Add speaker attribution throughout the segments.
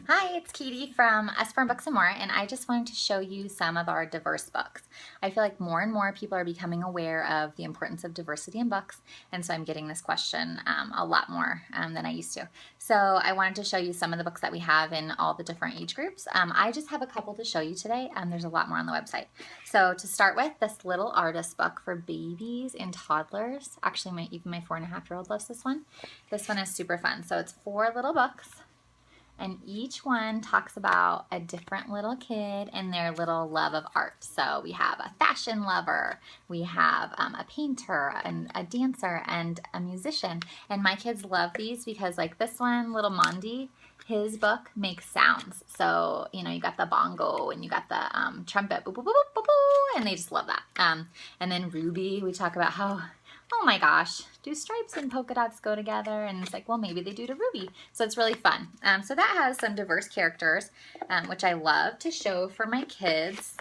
Speaker 1: Hi, it's Katie from Usborne Books and More, and I just wanted to show you some of our diverse books. I feel like more and more people are becoming aware of the importance of diversity in books, and so I'm getting this question a lot more than I used to. So I wanted to show you some of the books that we have in all the different age groups. I just have a couple to show you today, and there's a lot more on the website. So to start with, this little artist book for babies and toddlers. Actually, even my 4.5-year-old loves this one. This one is super fun. So it's 4 little books. And each one talks about a different little kid and their little love of art. So we have a fashion lover, we have a painter, and a dancer, and a musician. And my kids love these because, like this one, little Mondi, his book makes sounds. So, you know, you got the bongo and you got the trumpet, boo, boo, boo, boo, boo, and they just love that. And then Ruby, we talk about how, oh my gosh, do stripes and polka dots go together? And it's like, well, maybe they do to Ruby. So it's really fun. So that has some diverse characters, which I love to show for my kids.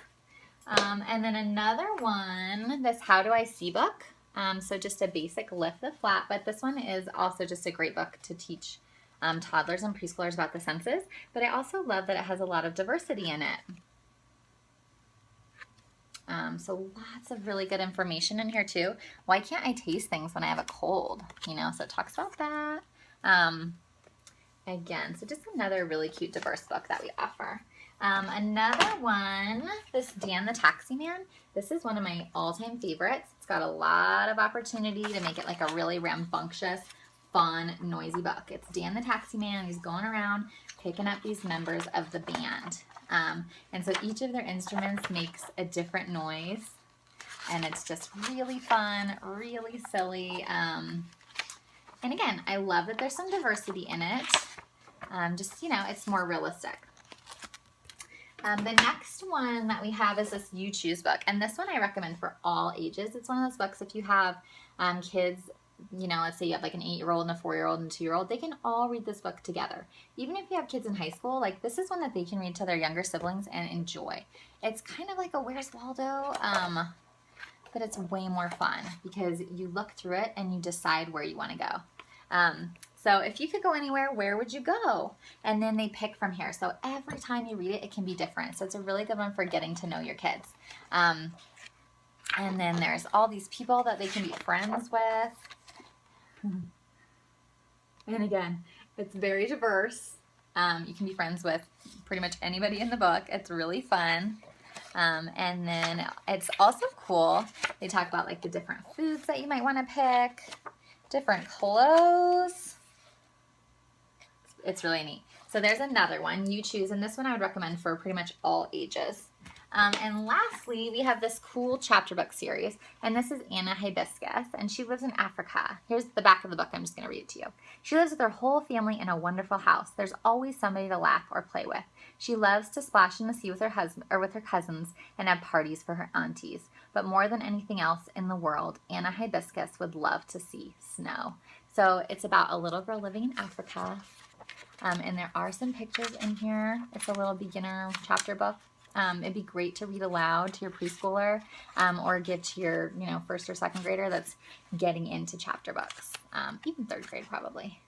Speaker 1: And then another one, this How Do I See book. So just a basic lift the flap, but this one is also just a great book to teach toddlers and preschoolers about the senses. But I also love that it has a lot of diversity in it. So lots of really good information in here too. Why can't I taste things when I have a cold? You know, so it talks about that. Again, so just another really cute, diverse book that we offer. Another one, this Dan the Taxi Man. This is one of my all-time favorites. It's got a lot of opportunity to make it like a really rambunctious, fun, noisy book. It's Dan the Taxi Man. He's going around picking up these members of the band. And so each of their instruments makes a different noise, and it's just really fun, really silly. And again, I love that there's some diversity in it. Just, you know, it's more realistic. The next one that we have is this You Choose book, and this one I recommend for all ages. It's one of those books if you have kids, you know, let's say you have like an 8-year-old and a 4-year-old and a 2-year-old, they can all read this book together. Even if you have kids in high school, like this is one that they can read to their younger siblings and enjoy. It's kind of like a Where's Waldo, but it's way more fun because you look through it and you decide where you want to go. So if you could go anywhere, where would you go? And then they pick from here. So every time you read it, it can be different. So it's a really good one for getting to know your kids. And then there's all these people that they can be friends with. And again, it's very diverse. You can be friends with pretty much anybody in the book. It's really fun. And then it's also cool. They talk about like the different foods that you might want to pick, different clothes. It's really neat. So there's another one, You Choose, and this one I would recommend for pretty much all ages. And lastly, we have this cool chapter book series, and this is Anna Hibiscus, and she lives in Africa. Here's the back of the book. I'm just going to read it to you. She lives with her whole family in a wonderful house. There's always somebody to laugh or play with. She loves to splash in the sea with her husband or with her cousins and have parties for her aunties. But more than anything else in the world, Anna Hibiscus would love to see snow. So it's about a little girl living in Africa, and there are some pictures in here. It's a little beginner chapter book. It'd be great to read aloud to your preschooler or give to your, you know, 1st or 2nd grader that's getting into chapter books, even 3rd grade probably.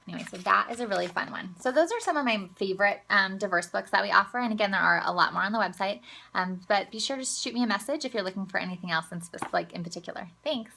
Speaker 1: Anyway, so that is a really fun one. So those are some of my favorite diverse books that we offer. And again, there are a lot more on the website. But be sure to shoot me a message if you're looking for anything else in particular. Thanks.